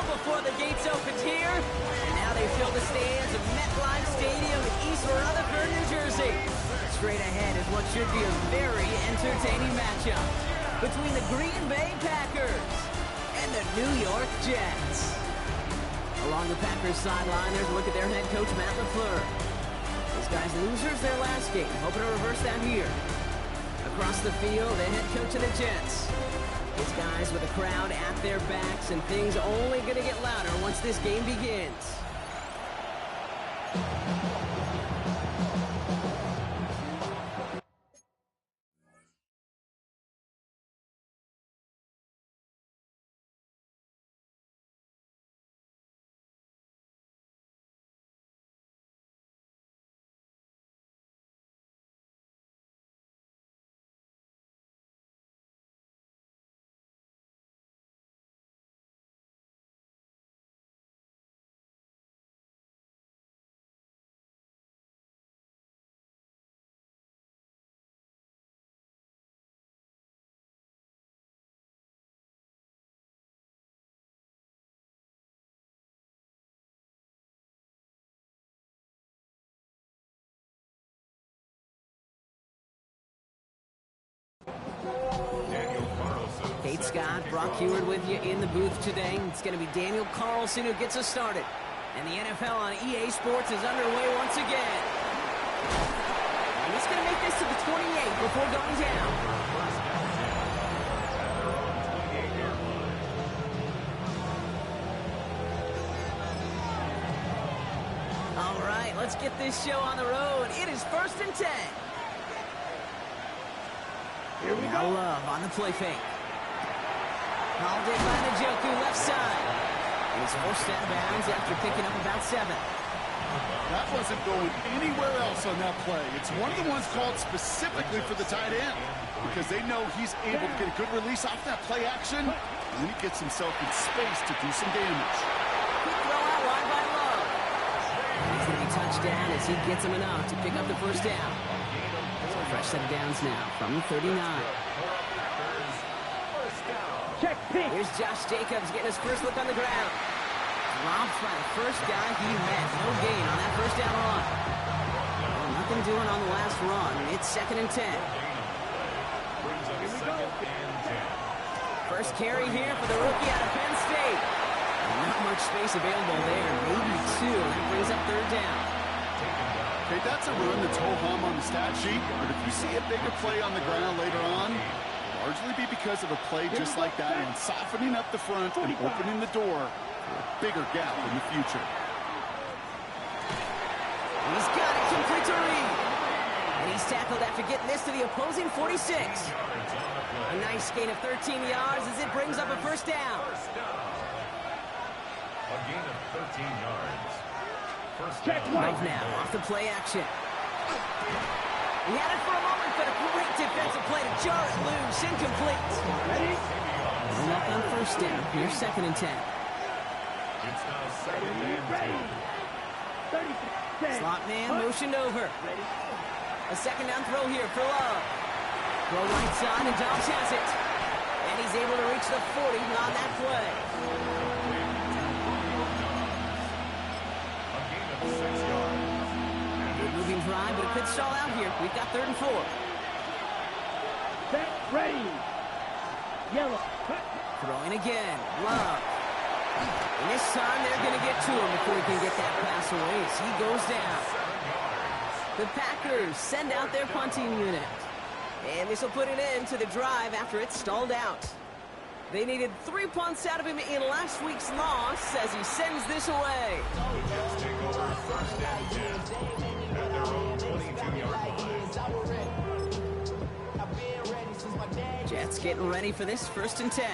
before the gates opened here, and now they fill the stands of MetLife Stadium in East Rutherford, New Jersey. Straight ahead is what should be a very entertaining matchup between the Green Bay Packers and the New York Jets. Along the Packers sideline, there's a look at their head coach, Matt LaFleur. These guys losers their last game, hoping to reverse that here. Across the field, the head coach of the Jets. These guys with the crowd at their backs, and things only going to get louder once this game begins. Kate Scott, Brock Heward with you in the booth today. It's going to be Daniel Carlson who gets us started. And the NFL on EA Sports is underway once again. And he's going to make this to the 28 before going down. All right, let's get this show on the road. It is 1st and 10. Here we go. Love on the play fake. Hauled in by Njoku, left side. And he's forced out of bounds after picking up about 7. That wasn't going anywhere else on that play. It's one of the ones called specifically for the tight end because they know he's able to get a good release off that play action, and then he gets himself in space to do some damage. Quick throw out wide by Love. And he's going to be touched down as he gets him enough to pick up the first down. So a fresh set of downs now from the 39. Here's Josh Jacobs getting his first look on the ground. Dropped by the first guy he met. No gain on that first down run. Well, nothing doing on the last run. It's 2nd and 10. First carry here for the rookie out of Penn State. Not much space available there. Maybe 2. That brings up 3rd down. Okay, that's a run that's ho-hum on the stat sheet, but if you see a bigger play on the ground later on, largely be because of a play just like that and softening up the front and opening the door for a bigger gap in the future. He's got it, complete to Reed. And he's tackled after getting this to the opposing 46. A nice gain of 13 yards as it brings up a first down. A gain of 13 yards. First down. Love now, off the play action. He had it for a moment, but a great defensive play to jar it loose. Incomplete. Ready? Up on first down. Here's 2nd and 10. It's now 2nd and 10. Slot man motioned over. A 2nd down throw here for Love. Throw right side, and Dobbs has it. And he's able to reach the 40 on that play. A gain of 6 yards. Moving drive, but it could stall out here. We've got 3rd and 4. Set, ready. Yellow. Throwing again. Love. And this time they're going to get to him before he can get that pass away as he goes down. The Packers send out their punting unit. And this will put an end to the drive after it stalled out. They needed 3 punts out of him in last week's loss as he sends this away. The Jets take over 1st and 10. At their own 22-yard line. Jets getting ready for this 1st and 10.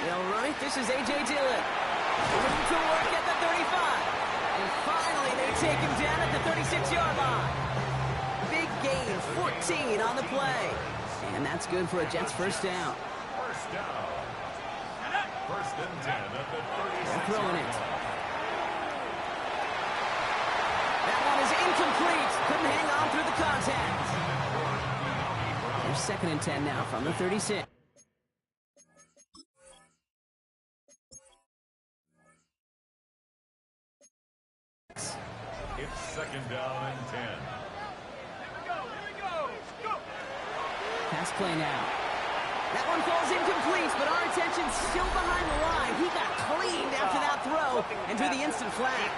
All right, this is A.J. Dillon. Looking to work at the 35. And finally, they take him down at the 36-yard line. Big gain, 14 on the play. And that's good for a Jets first down. First down. 1st and 10 at the 36. They're throwing it. That one is incomplete. Couldn't hang on through the contact. Here's 2nd and 10 now from the 36. It's 2nd down and 10. Pass play now. That one falls incomplete, but our attention's still behind the line. He got cleaned after that throw and drew the instant flag.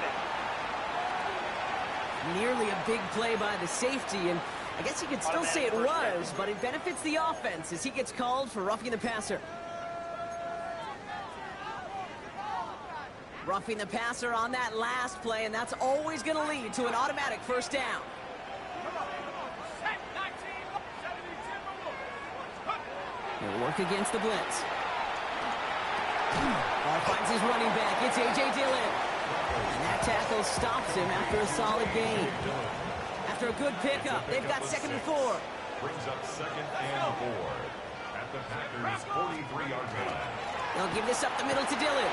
Nearly a big play by the safety, and I guess you could still say it was, but it benefits the offense as he gets called for roughing the passer. Roughing the passer on that last play, and that's always going to lead to an automatic first down. He'll work against the blitz. Ball finds his running back. It's A.J. Dillon. And that tackle stops him after a solid gain. After a good pickup, they've got 2nd and 4. Brings up 2nd and 4 at the Packers' 43-yard line. They'll give this up the middle to Dillon.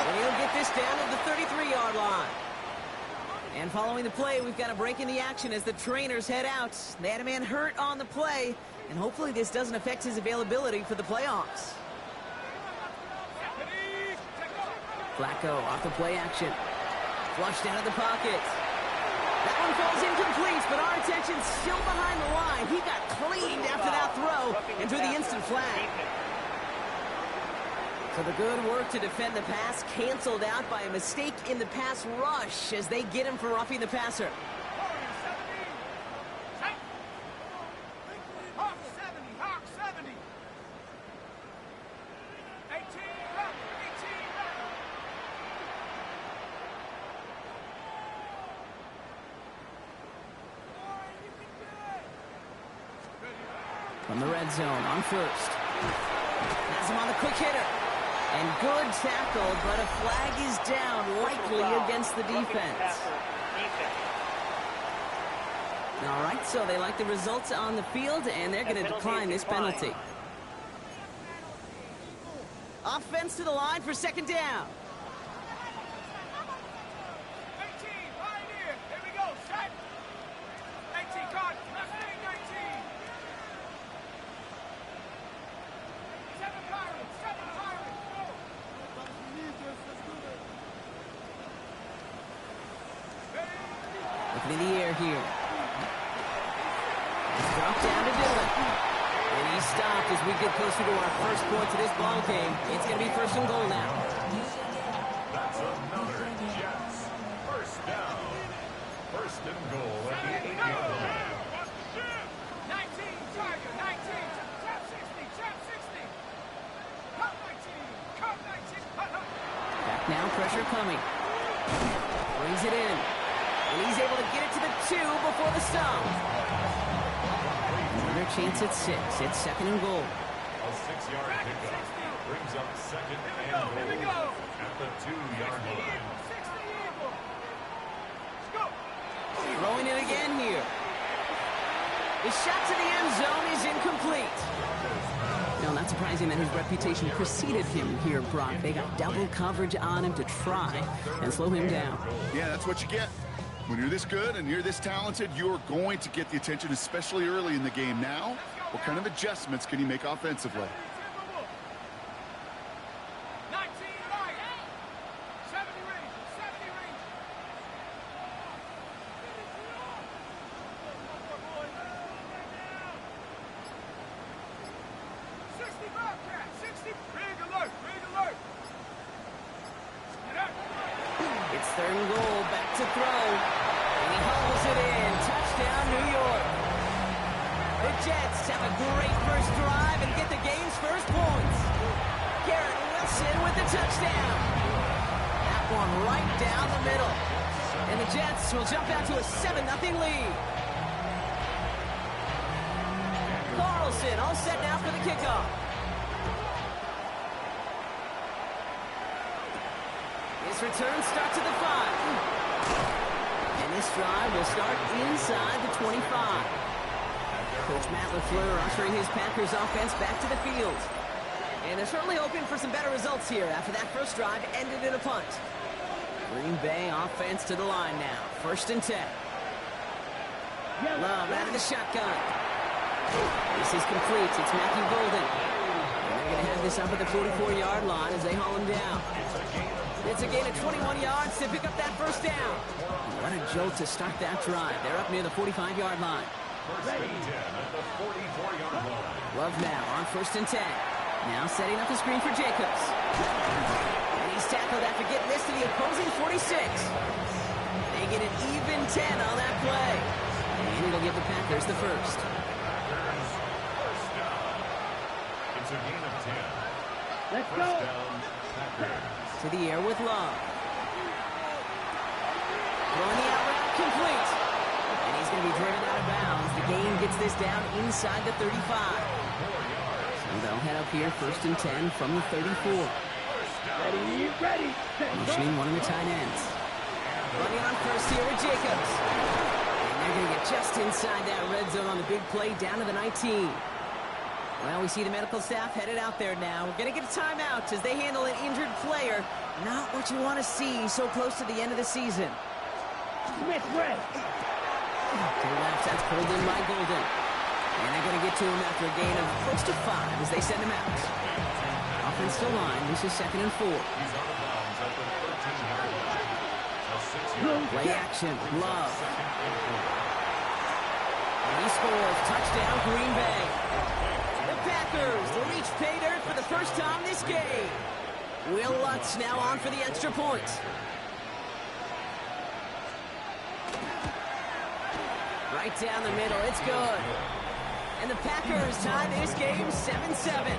And he'll get this down to the 33-yard line. And following the play, we've got a break in the action as the trainers head out. They had a man hurt on the play, and hopefully this doesn't affect his availability for the playoffs. Flacco off the play action. Flushed out of the pocket. That one falls incomplete, but our attention's still behind the line. He got cleaned after that throw and drew the instant flag. So the good work to defend the pass canceled out by a mistake in the pass rush as they get him for roughing the passer. From the red zone on first. Has him on the quick hitter. And good tackle, but a flag is down, likely against the defense. All right, so they like the results on the field, and they're going to decline this penalty. Offense to the line for 2nd down. Looking in the air here. He's dropped down to Dillon. And he's stopped as we get closer to our first point to this ball game. It's going to be 1st and goal now. That's another Jets. 1st down. 1st and goal at the 8-yard line. 19, Tiger, 19, trap 60, trap 60. Cut 19, cut 19. Back now, pressure coming. Brings it in. And he's able to get it to the 2 before the stop. Another chance at 6. It's 2nd and goal. A 6-yard pickup brings up 2nd and goal at the 2-yard line. Throwing it again here. His shot to the end zone is incomplete. No, not surprising that his reputation preceded him here, Brock. They got double coverage on him to try and slow him down. Yeah, that's what you get. When you're this good and you're this talented, you're going to get the attention, especially early in the game. Now, what kind of adjustments can he make offensively? It's 3rd and goal, back to throw. And he hauls it in. Touchdown, New York. The Jets have a great first drive and get the game's first points. Garrett Wilson with the touchdown. That one right down the middle. And the Jets will jump out to a 7-0 lead. Carlson all set now for the kickoff. His return starts at the 5. And this drive will start inside the 25. Coach Matt LaFleur ushering his Packers offense back to the field. And they're certainly hoping for some better results here after that first drive ended in a punt. Green Bay offense to the line now. 1st and 10. Love out of the shotgun. This is complete. It's Matthew Golden. And they're going to have this up at the 44-yard line as they haul him down. It's a gain of 21 yards to pick up that first down. What a jolt to start that drive. They're up near the 45-yard line. First and 10 at the 44-yard line. Love now on 1st and 10. Now setting up the screen for Jacobs. And he's tackled after getting this to the opposing 46. They get an even 10 on that play. And it'll give the Packers the first. Packers, first down. It's a gain of 10. Let's First go. down, Packers. To the air with Love. Throwing the out route complete. And he's going to be driven out of bounds. The gain gets this down inside the 35. So they'll head up here 1st and 10 from the 34. Ready, ready. Motioning one of the tight ends. Running on first here with Jacobs. And they're going to get just inside that red zone on the big play down to the 19. Well, we see the medical staff headed out there now. We're going to get a timeout as they handle an injured player. Not what you want to see so close to the end of the season. Smith, red. To the left, that's pulled in by Golden. And they're going to get to him after a gain of close to 5 as they send him out. Offense to line. This is 2nd and 4. He's out of bounds at the 13-yard line. A 6-yard Play action. Love. And he scores. Touchdown, Green Bay. The Packers, the reach pay dirt for the first time this game. Will Lutz now on for the extra point. Right down the middle, it's good. And the Packers tie this game 7-7.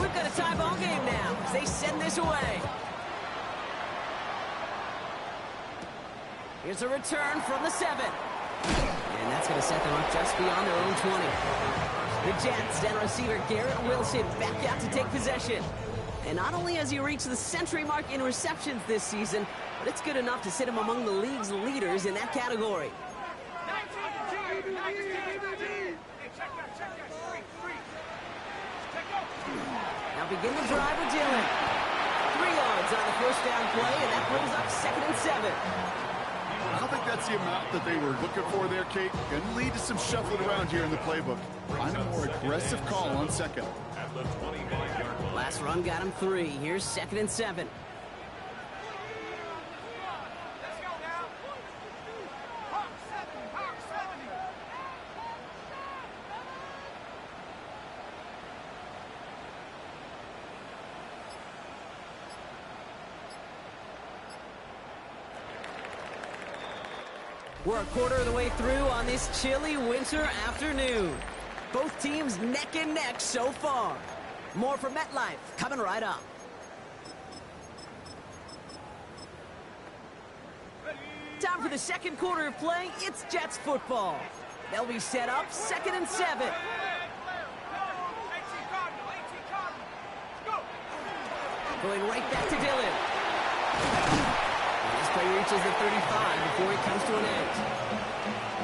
We've got a tie ball game now as they send this away. Here's a return from the 7. And that's going to set them up just beyond their own 20. The Jets and receiver Garrett Wilson back out to take possession. And not only has he reached the century mark in receptions this season, but it's good enough to sit him among the league's leaders in that category. 19. Hey, check that. Free. Check out. Now begin the drive with Dillon. 3 yards on the first down play, and that brings up 2nd and 7. I don't think that's the amount that they were looking for there, Kate. Going to lead to some shuffling around here in the playbook. Find a more aggressive call on 2nd. at the 25-yard line. Last run got him 3. Here's 2nd and 7. Let's go now. Hawk 70. We're a quarter of the way through on this chilly winter afternoon. Both teams neck and neck so far. More from MetLife coming right up. Time for the second quarter of play. It's Jets football. They'll be set up 2nd and 7. 18 Cardinal. Go. Going right back to Dillon. This play reaches the 35 before it comes to an end.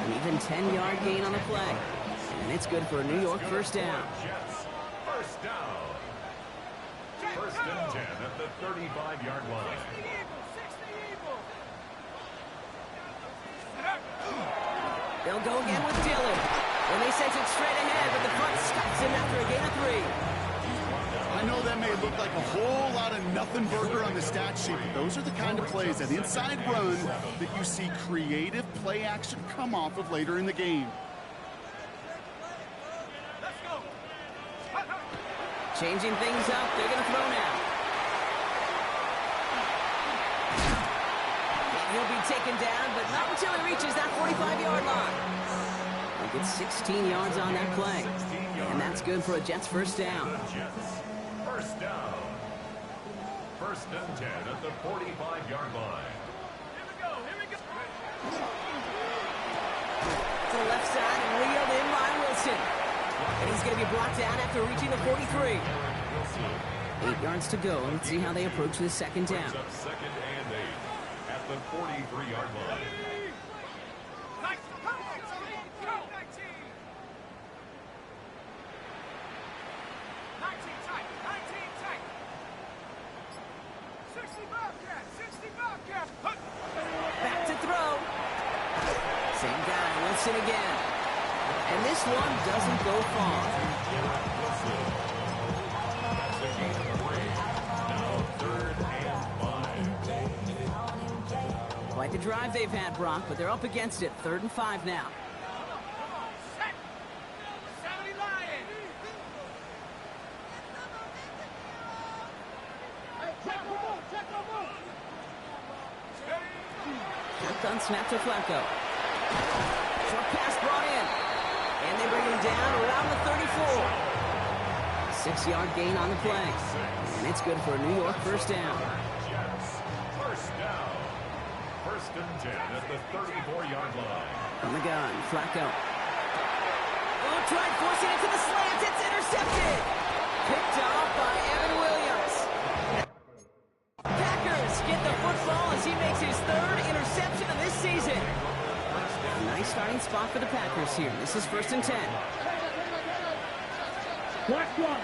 An even 10-yard gain on the play. And it's good for a New York first down. Jets, first down. First and 10 at the 35-yard line. 60 Eagle. They'll go again with Dillon. And they send it straight ahead, but the front stops him after a gain of 3. I know that may look like a whole lot of nothing burger on the stat sheet, but those are the kind of plays, that inside run, that you see creative play action come off of later in the game. Let's go. Changing things up, they're going to throw now. And he'll be taken down, but not until he reaches that 45-yard line. He gets 16 yards on that play. And that's good for a Jets first down. Jets, first down. First and 10 at the 45-yard line. Here we go. To the left side and reeled in by Wilson. And he's going to be brought down after reaching the 43. 8 yards to go. Let's see how they approach this second down. Brings up 2nd and 8 at the 43-yard line. 19. Go. 19 tight. 60 Bobcat. Back to throw. Wilson again. And this one doesn't go far. Now 3rd and 5. Quite the drive they've had, Brock, but they're up against it. 3rd and 5 now. Set. 70 Lion. Hey, check the move. Check the move. Shotgun snap to Flacco. Short pass brought in. And they bring him down around the 34. 6-yard gain on the play. And it's good for a New York first down. Jets. First down. 1st and 10 at the 34-yard line. From the gun, Flacco. Oh, tried forcing it to the slant. It's intercepted. Picked off by Evan Williams. Packers get the football as he makes his 3rd interception of this season. Nice starting spot for the Packers here. This is 1st and 10. Black one.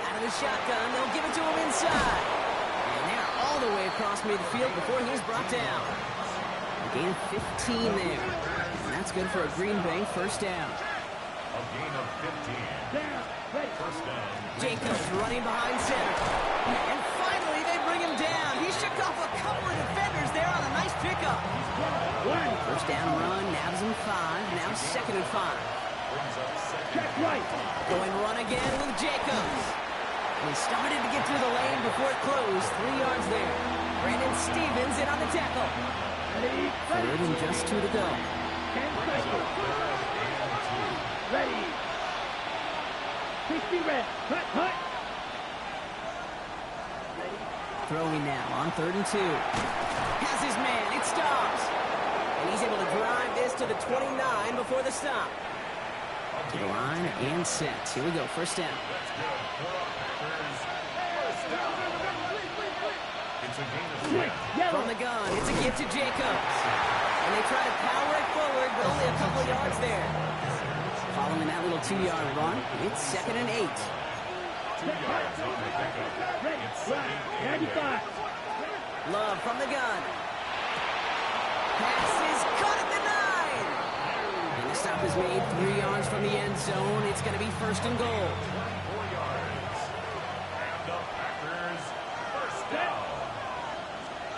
Out of the shotgun, they'll give it to him inside. And they're all the way across midfield before he's brought down. A gain of 15 there. And that's good for a Green Bay first down. A gain of 15. Down. Ready. First down. Jacobs running behind center. And finally, they bring him down. He shook off a couple of defenders there on a nice pickup. One. First down run, nabs him 5. Now 2nd and 5. Brings up 2nd. Check right. Going run again with Jacobs. He started to get through the lane before it closed. 3 yards there. Brandon Stevens in on the tackle. Ready. 3rd and just 2 to go. 10 seconds. Ready. 60 red. Cut, cut. Ready. Throwing now on 3rd and 2. Has his man. It stops. And he's able to drive this to the 29 before the stop. To the line and set. Here we go. First down. That's good for Packers. First down. It's a gain of 6. Yellow. From the gun, it's a give to Jacobs. And they try to power it forward, but only a couple of yards there. Following that little 2-yard run, it's 2nd and 8. 2 yards on the pickup. Ready. It's Right. 2nd and 95. Love from the gun. Pass is caught at the 9. And the stop is made 3 yards from the end zone. It's going to be 1st and goal. 4 yards. And the Packers first down.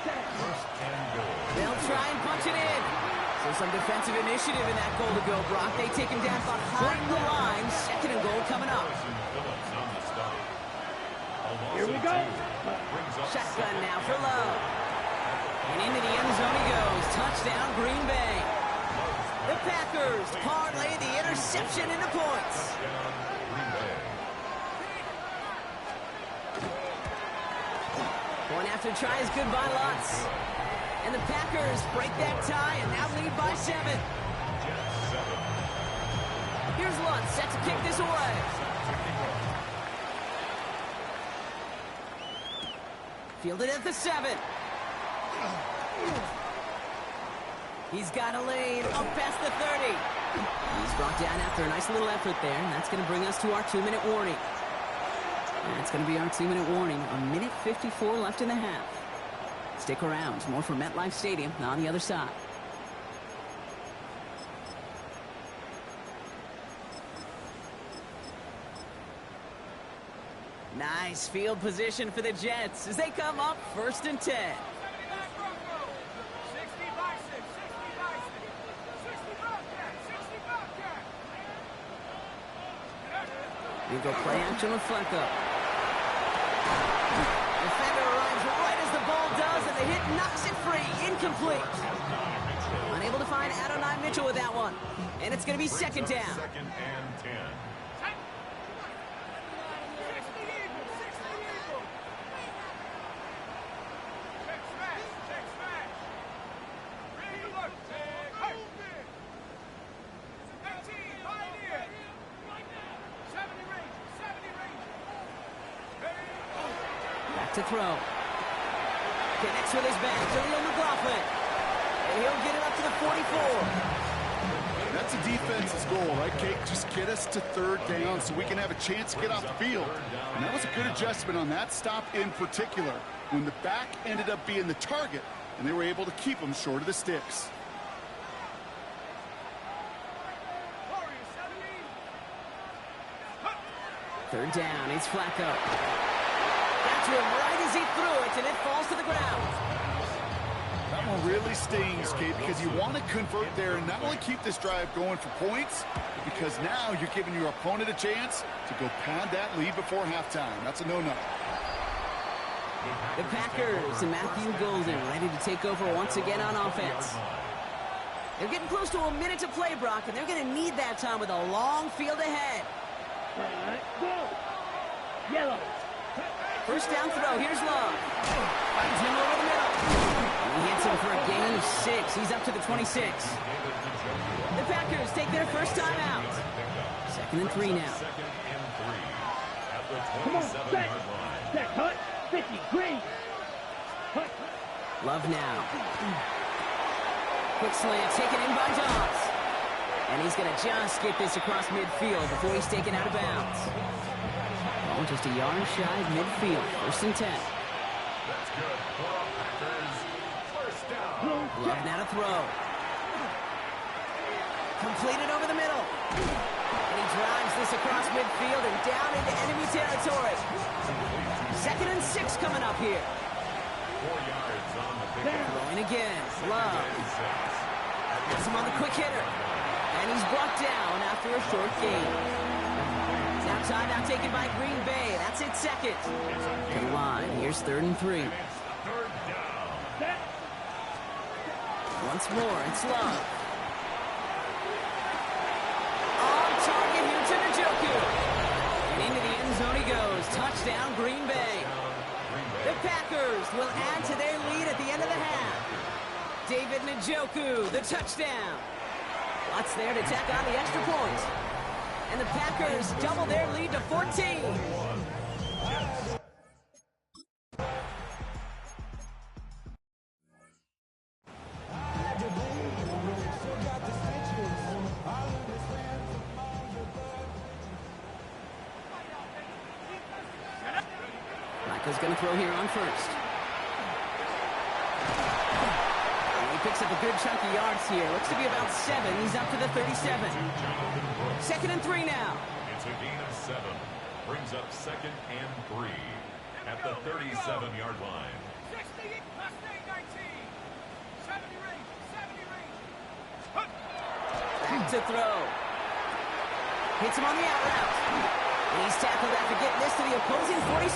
1st and goal. They'll try and punch it in. So some defensive initiative in that goal to go, Brock. They take him down behind the line. 2nd and goal coming up. Carson Phillips on the stop. Here we go. Brings up Shotgun now for Love. And into the end zone he goes. Touchdown, Green Bay. The Packers parlay the interception into points. down Green Bay. Going after try his goodbye lots. And the Packers break that tie and now lead by 7. Jets 7. Here's Lutz set to kick this away. Fielded at the 7. He's got a lane up past the 30. He's brought down after a nice little effort there, and that's going to bring us to our 2-minute warning. And that's going to be our 2-minute warning. 1:54 left in the half. Stick around. More from MetLife Stadium on the other side. Nice field position for the Jets as they come up 1st and 10. 60 by 6. 60 by 6. 60 Bobcat. 60 Bobcat. You go play action with Flacco. Defender arrives right as the ball does, and the hit knocks it free. Incomplete. Unable to find Adonai Mitchell with that one. And it's going to be 2nd down. 2nd and 10. 60 Eagles. 60 Eagles. Check smash. Check smash. Ready, look. Hey. 18. Pioneer. 70 Rangers. 70 Rangers. Ready. Back to throw. Connects with his back. Jaleel McLaughlin. And he'll get it up to the 44. That's a defense's goal, right, Kate? Just get us to 3rd down so we can have a chance to get off the field. And that was a good adjustment on that stop in particular, when the back ended up being the target, and they were able to keep him short of the sticks. Third down, it's Flacco. Got to him right as he threw it, and it falls to the ground. That one really stings, Kate, because you want to convert there and not only keep this drive going for points, because now you're giving your opponent a chance to go pad that lead before halftime. That's a no-no. The Packers and Matthew Golden ready to take over once again on offense. They're getting close to a minute to play, Brock, and they're going to need that time with a long field ahead. Go. Yellow. First down throw. Here's Love. Finds him over the middle. And he hits him for a gain of 6. He's up to the 26. The Packers take their first time out. 2nd and 3 now. Come on, set. Set, hut. 50, green. Hut. Love now. Quick slant taken in by Dobbs. And he's going to just get this across midfield before he's taken out of bounds. Oh, just a yard shy of midfield. 1st and 10. That's good for the Packers. First down. Love now to throw. Completed over the middle. And he drives this across midfield and down into enemy territory. 2nd and 6 coming up here. 4 yards on the pick. Throwing again. Love. Gets him on the quick hitter. And he's brought down after a short gain. Now timeout taken by Green Bay. That's it, 2nd. To the line. Here's 3rd and 3. Third down. Once more, it's Love. On target here to Njoku. And into the end zone he goes. Touchdown, Green Bay. The Packers will add to their lead at the end of the half. David Njoku, the touchdown. Watts there to tack on the extra point. And the Packers double their lead to 14. Flacco's going to throw here on first. Picks up a good chunk of yards here. Looks to be about 7. He's up to the 37. 2nd and 3 now. It's a gain of 7. Brings up 2nd and 3 at the 37-yard line. 60, plus 19. 70 range, 70 range. Back to throw. Hits him on the out route. And he's tackled after getting this to the opposing 46.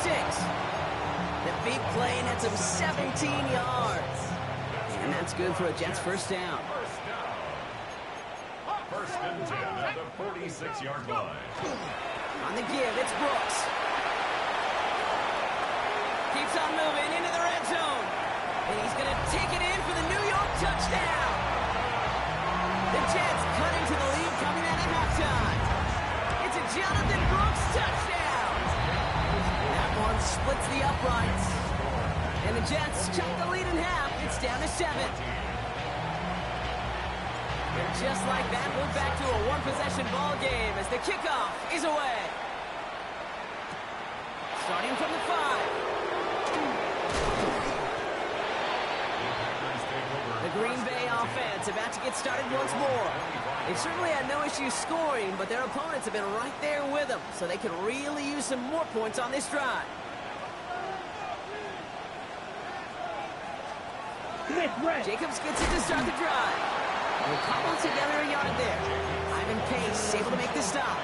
The big play nets him 17 yards. And that's good for a Jets first down. First down. 1st and 10 at the 46-yard line. On the give, it's Brooks. Keeps on moving into the red zone. And he's going to take it in for the New York touchdown. The Jets cut into the lead coming out of halftime. It's a Jonathan Brooks touchdown. That one splits the uprights. And the Jets cut the lead in half. It's down to 7. And just like that, we're back to a one-possession ball game as the kickoff is away. Starting from the 5. The Green Bay offense about to get started once more. They've certainly had no issue scoring, but their opponents have been right there with them, so they could really use some more points on this drive. Jacobs gets it to start the drive. We'll cobble together a yard there. Ivan Pace able to make the stop.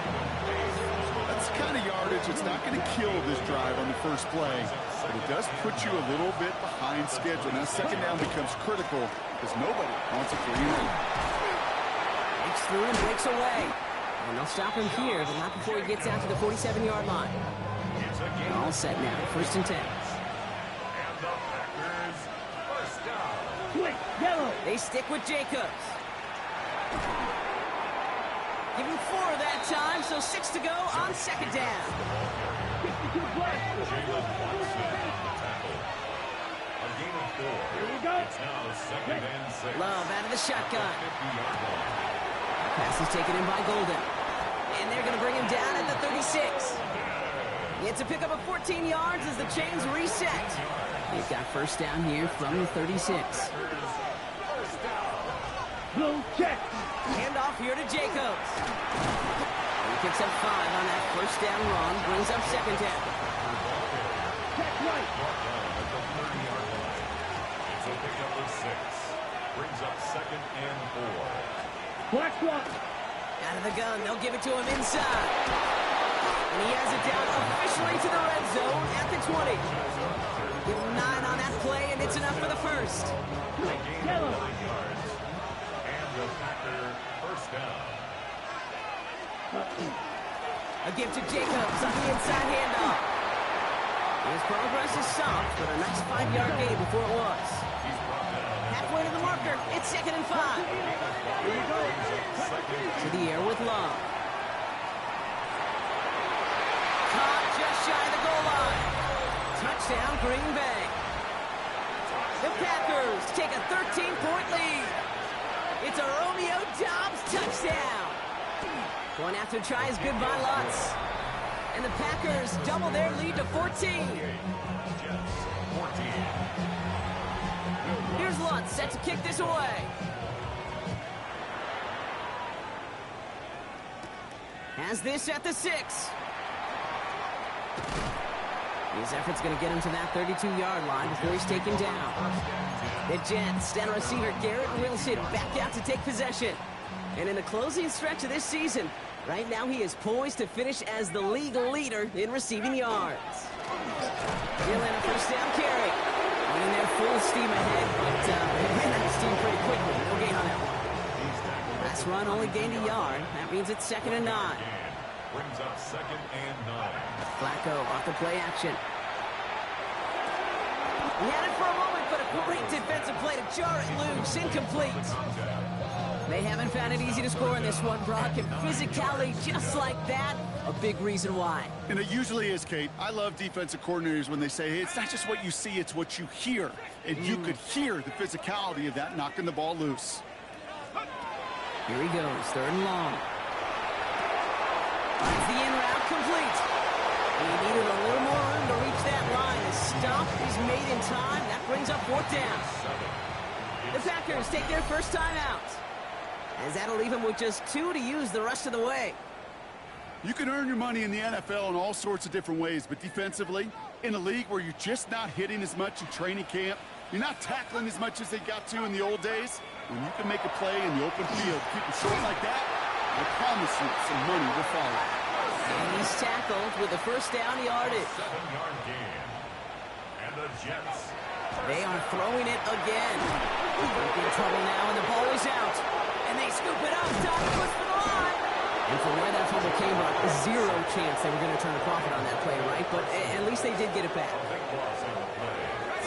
That's the kind of yardage that's not going to kill this drive on the first play, but it does put you a little bit behind schedule. Now 2nd down becomes critical because nobody wants a 3-and-out. Breaks through and breaks away. And they'll stop him here, but not before he gets out to the 47-yard line. All set now. 1st and 10. Yellow. They stick with Jacobs. Give him 4 that time, so 6 to go on 2nd down. 62 plus. A gain of 4. Here we go. It's now 2nd and 6. Love out of the shotgun. 50-yard line. Pass is taken in by Golden. And they're going to bring him down at the 36. It's a pickup of 14 yards as the chains reset. They've got first down here from the 36. Blue check. Hand off here to Jacobs. He picks up 5 on that first down run, brings up second down. Check right. Brought down at the 30-yard line. It's a pickup of 6. Brings up second and 4. Black one. Out of the gun, they'll give it to him inside. And he has it down officially to the red zone at the 20. Give him 9 on that play, and it's enough for the first. Yellow. 9 yards. And the Packer first down. A gift to Jacobs on the inside handoff. His progress is soft, but a nice 5-yard gain before it was. He's brought down at Halfway to the marker, it's second and 5. Here you go. To the air with Love. Caught just shy of the goal line. Touchdown, Green Bay. The Packers take a 13-point lead. It's a Romeo Doubs touchdown. Going after try is good by Lutz. And the Packers double their lead to 14. Jets 14. Here's Lutz set to kick this away. Has this at the 6. His effort's going to get him to that 32-yard line before he's taken down. The Jets and receiver Garrett Wilson back out to take possession. And in the closing stretch of this season, right now he is poised to finish as the league leader in receiving yards. He'll end a first down carry. Running there full steam ahead, but they ran out of steam pretty quickly. No gain on that one. Last run only gained a yard. That means it's second and 9. Brings up second and 9. Flacco off the play action. He had it for a moment, but a great defensive play to jar it loose. Incomplete. They haven't found it easy to score in this one, Brock, and physicality just like that, a big reason why. And it usually is, Kate. I love defensive coordinators when they say, hey, it's not just what you see, it's what you hear. And you could hear the physicality of that knocking the ball loose. Here he goes, third and long. Finds the in route complete. He needed a little more room to reach that line. The stop is made in time. That brings up fourth down. The Packers take their first time out, as that'll leave him with just 2 to use the rest of the way. You can earn your money in the NFL in all sorts of different ways, but defensively, in a league where you're just not hitting as much in training camp, you're not tackling as much as they got to in the old days, when you can make a play in the open field, keep it short like that, I promise you some money will follow. And he's tackled with a first down yardage. 7-yard gain. And the Jets. They are throwing it again. In trouble now, and the ball is out. And they scoop it up. Time to push for the line. And from where that fumble came from, zero chance they were going to turn a profit on that play, right? But at least they did get it back.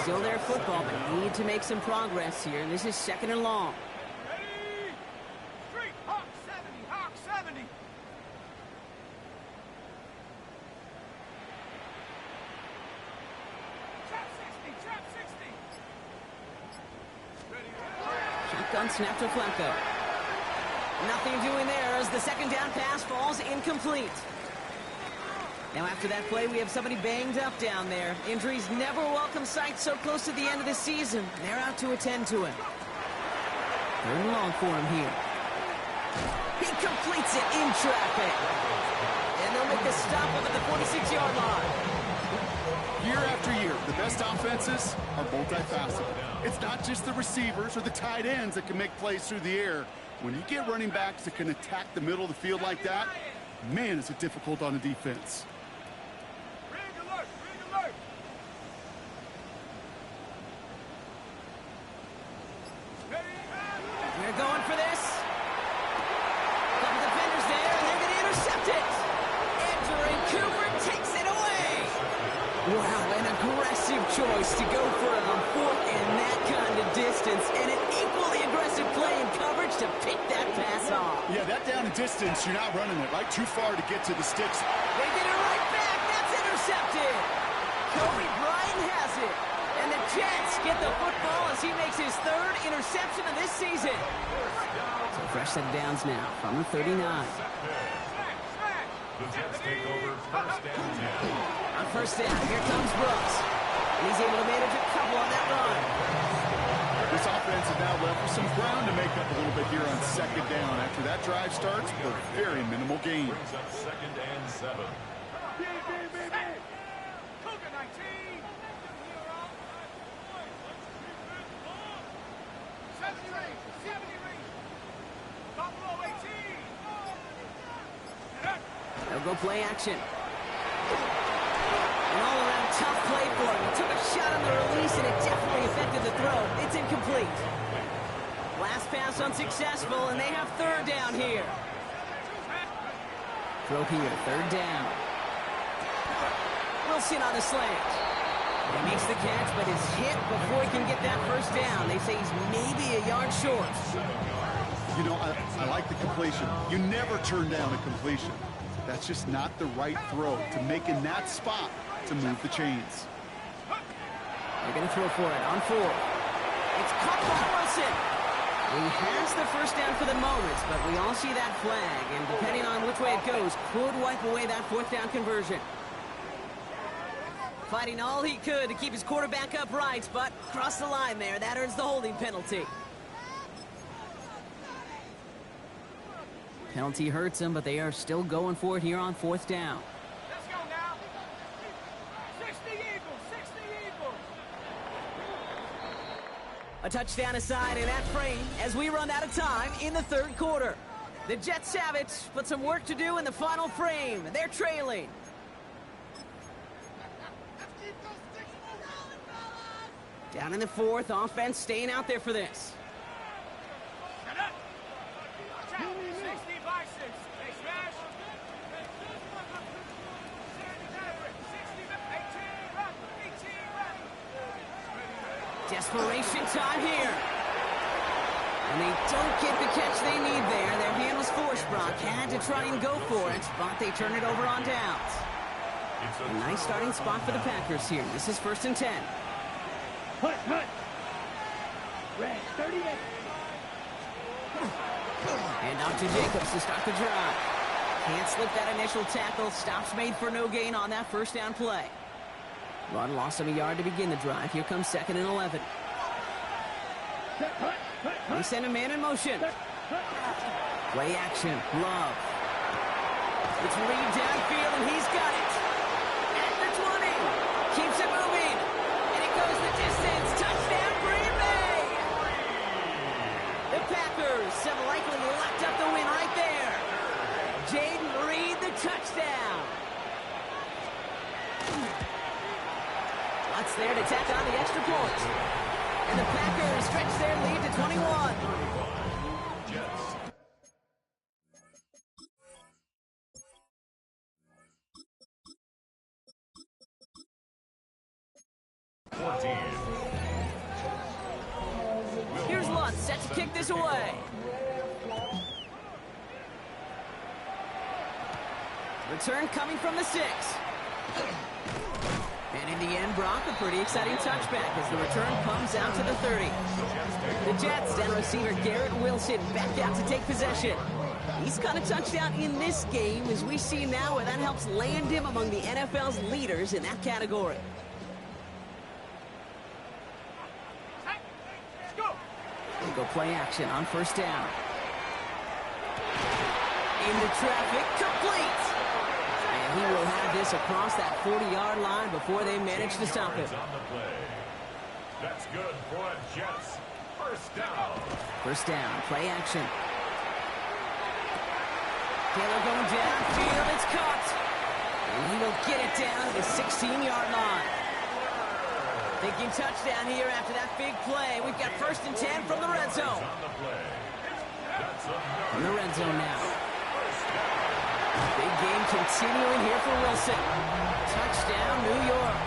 Still their football, but need to make some progress here. This is second and long. Ready? Street Hawk 70, Hawk 70. Trap 60, trap 60. Ready? Shotgun snap to Flacco. Nothing doing there as the second down pass falls incomplete. Now after that play, we have somebody banged up down there. Injuries never a welcome sight so close to the end of the season. They're out to attend to him. Third and long for him here. He completes it in traffic. And they'll make a stop up at the 46-yard line. Year after year, the best offenses are multifaceted. It's not just the receivers or the tight ends that can make plays through the air. When you get running backs that can attack the middle of the field like that, man, is it difficult on the defense. Ring alert, ring alert. Ready? We're going for this. Couple defenders there, and they're going to intercept it. Andrew Cooper takes it away. Wow, an aggressive choice to go for it on fourth and that kind of distance, and an equally aggressive play in coverage to pick that pass off. Yeah, that down and distance, you're not running it, right? Too far to get to the sticks. They get it right back. That's intercepted. Kobe Bryant has it. And the Jets get the football as he makes his third interception of this season. So fresh set of downs now from the 39. Smack, smack. The Jets take over first and 10. On first down, here comes Brooks. And he's able to manage a couple on that run. This offense is now left with some ground to make up a little bit here on second down. After that drive starts, for very minimal gain. Brings up 2nd and 7. Cougar 19. 73. Buffalo 18. They'll go play action. An all-around tough play for him. He took a shot on the release, and it definitely affected the throw. It's incomplete. Last pass unsuccessful, and they have third down here. Throw here, third down. Wilson on the slant. He makes the catch, but is hit before he can get that first down. They say he's maybe a yard short. You know, I like the completion. You never turn down a completion. That's just not the right throw to make in that spot to move the chains. They're going to throw for it on 4. It's caught by Wilson. He has the first down for the moment, but we all see that flag, and depending on which way it goes, could wipe away that 4th down conversion. Fighting all he could to keep his quarterback upright, but crossed the line there. That earns the holding penalty. Penalty hurts him, but they are still going for it here on 4th down. Let's go now. 60 Eagles. 60 Eagles. A touchdown aside in that frame as we run out of time in the 3rd quarter. The Jets have it, but some work to do in the final frame. They're trailing. Down in the 4th, offense staying out there for this. 60 by 6. They smash. 18 Desperation time here. And they don't get the catch they need there. Their hand was forced. Brock had to try and go for it, but they turn it over on downs. A nice starting spot for the Packers here. This is 1st and 10. Hut. Red 38. And off to Jacobs to start the drive. Can't slip that initial tackle. Stops made for no gain on that first down play. Run lost him a yard to begin the drive. Here comes 2nd and 11. They send a man in motion. Play action. Love. It's Reed downfield, and he's got it. At the 20. Keeps it moving. And it goes the distance. Touchdown, Green Bay. The Packers have likely locked up the win right there. Jaden Reed, the touchdown. Lots there to tack on the extra point. And the Packers stretch their lead to 21. Jets. Here's Lutz set to kick this away. Return coming from the 6. And in the end, Brock, a pretty exciting touchback as the return comes out to the 30. The Jets down receiver Garrett Wilson back out to take possession. He's got a touchdown in this game, as we see now, where that helps land him among the NFL's leaders in that category. Let's go. They go play action on first down. Into traffic, complete. And he will have this across that 40-yard line before they manage to stop him. On the play. That's good for the Jets. First down. First down, play action. Taylor going downfield, it's caught. And he will get it down to the 16-yard line. Thinking touchdown here after that big play. We've got 1st and 10 from the red zone. On the play. That's In the red zone now. first down. Big game continuing here for Wilson. Touchdown, New York.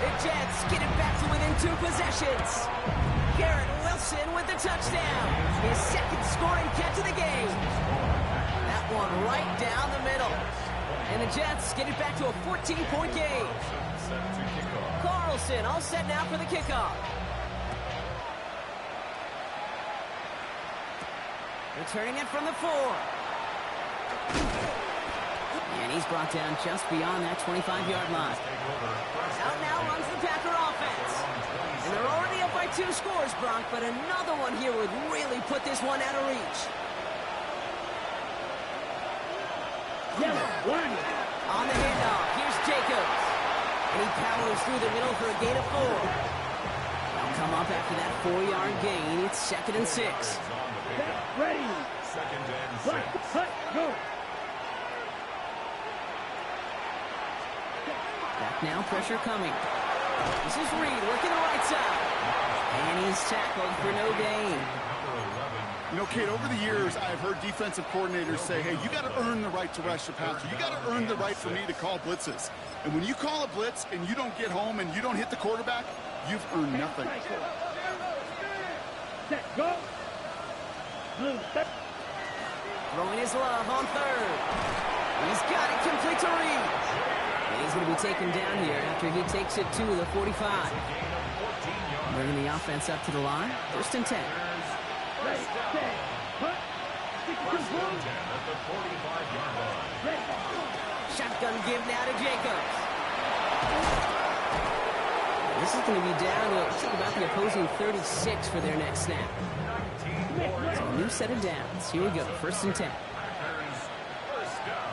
The Jets get it back to within 2 possessions. Garrett Wilson with the touchdown. His 2nd scoring catch of the game. That one right down the middle. And the Jets get it back to a 14-point game. Set to kick off. Carlson all set now for the kickoff. Returning it from the 4. And he's brought down just beyond that 25-yard line. Out now runs the Packer offense. And they're already up by 2 scores, Brock, but another one here would really put this one out of reach. Yellow, one. On the handoff, here's Jacobs. And he powers through the middle for a gain of 4. They'll come up after that 4-yard gain. It's 2nd and 6. Set, ready. 2nd and 6. Right, hut, go. Back now, pressure coming. This is Reed working the right side. And he's tackled for no gain. You know, Kate, over the years, I've heard defensive coordinators say, hey, you got to earn the right to rush the passer. You got to earn the right for me to call blitzes. And when you call a blitz and you don't get home and you don't hit the quarterback, you've earned nothing. Set, go. Blue, set. Throwing his love on 3rd. He's got it complete to Reed. And he's going to be taken down here after he takes it to the 45. Bringing the offense up to the line. 1st and 10. Ready, set, hut. 62 First and 10 at the 45-yard line. Ready. Shotgun give now to Jacobs. This is going to be down to about the opposing 36 for their next snap. So a new set of downs. Here we go. 1st and 10. First down.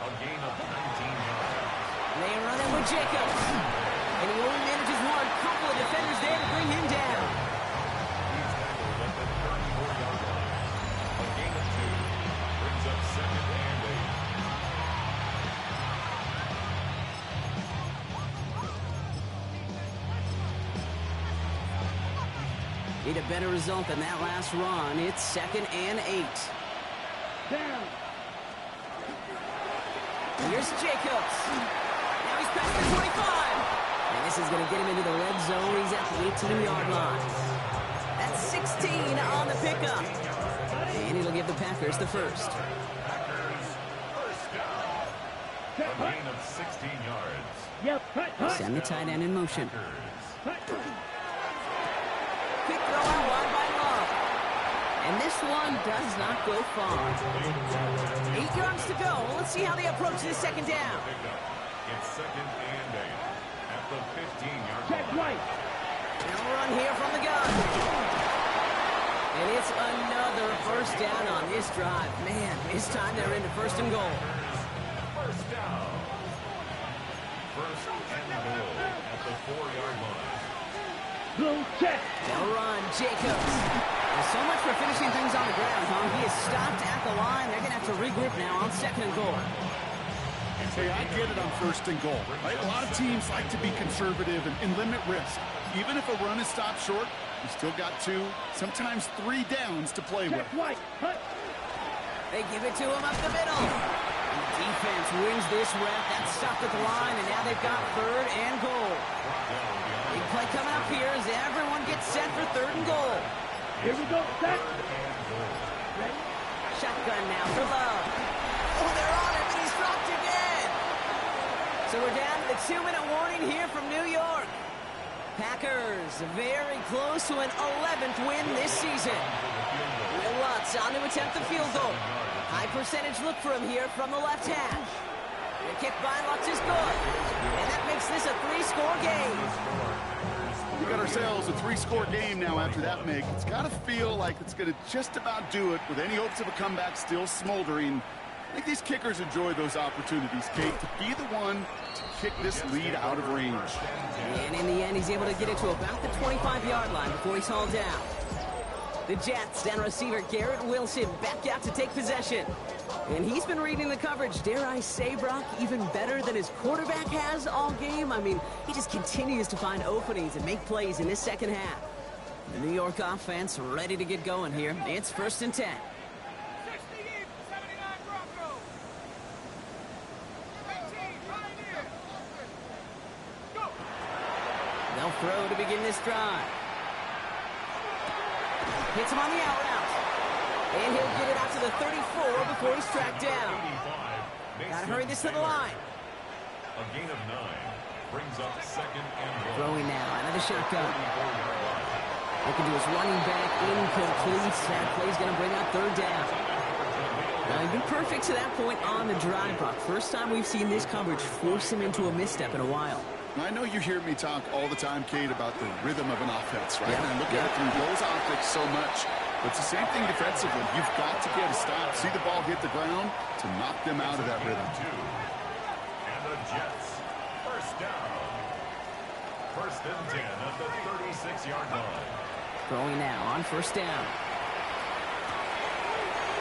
A gain of 19 yards. They run it with Jacobs. And he only manages one. Couple of defenders there to bring him down. He's tackled at the 34-yard line. A gain of 2 brings up 2nd and 8. Need a better result than that last run. It's 2nd and 8. Down. Here's Jacobs. Now he's past the 25. And this is going to get him into the red zone. He's at the 18-yard line. That's 16 on the pickup. And it'll give the Packers the first. Packers first down. Set, A hut. gain of 16 yards. Yep, hut, hut. Send the tight end in motion. Hut. Quick throw out wide by Love. And this one does not go far. 8 yards to go. Let's see how they approach this 2nd down. Pickup. It's 2nd and 8 at the 15-yard Check line. right. Now run here from the gun. And it's another first down on this drive. Man, this time they're into 1st and goal. First down. 1st and goal at the 4-yard line. Blue, check. They'll run, Jacobs. There's so much for finishing things on the ground, huh? He is stopped at the line. They're going to have to regroup now on 2nd and goal. Hey, I get it on 1st and goal. Right? A lot of teams like to be conservative and limit risk. Even if a run is stopped short, you still got 2, sometimes 3 downs to play with. Check right. Hut. They give it to him up the middle. And the defense wins this rep. That's stopped at the line, and now they've got 3rd and goal. Big play coming up here as everyone gets set for 3rd and goal. Here we go. Set. Ready. Shotgun now for Love. Oh, they're on him, and he's dropped again. So we're down to the 2-minute warning here from New York. Packers very close to an 11th win this season. Will Lutz on to attempt the field goal. High percentage look for him here from the left hash. The kick by Lutz is good. And that makes this a 3-score game. We got ourselves a 3-score game now after that make. It's got to feel like it's going to just about do it with any hopes of a comeback still smoldering. I think these kickers enjoy those opportunities, Kate, to be the one to kick this lead out of range. And in the end, he's able to get it to about the 25-yard line before he's hauled down. The Jets and receiver Garrett Wilson back out to take possession. And he's been reading the coverage, dare I say, Brock, even better than his quarterback has all game. I mean, he just continues to find openings and make plays in this 2nd half. The New York offense ready to get going here. It's 1st and 10. 60 deep, 79 Broncos. 18, Pioneer. Go. They'll throw to begin this drive. Hits him on the out route. And he'll get it out to the 34 before he's tracked down. Gotta hurry this to the line. A gain of 9 brings up 2nd and goal. Throwing now out of the shotgun. Looking to his running back, incomplete. That play's going to bring up 3rd down. Now, he'd be perfect to that point on the drive, Brock. First time we've seen this coverage force him into a misstep in a while. I know you hear me talk all the time, Kate, about the rhythm of an offense, right? Yeah. And I look at it through those optics so much. But it's the same thing defensively. You've got to get a stop, see the ball hit the ground to knock them out of that rhythm. And the Jets, first down. First and 10 at the 36-yard line. Throwing now on first down.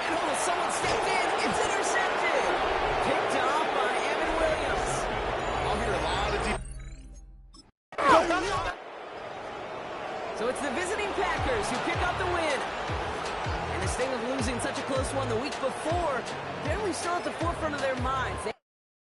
Oh, someone stepped in. It's intercepted. Picked off by Evan Williams. I'll hear a lot of So it's the visiting Packers who pick up the win. And this thing of losing such a close one the week before, barely still at the forefront of their minds.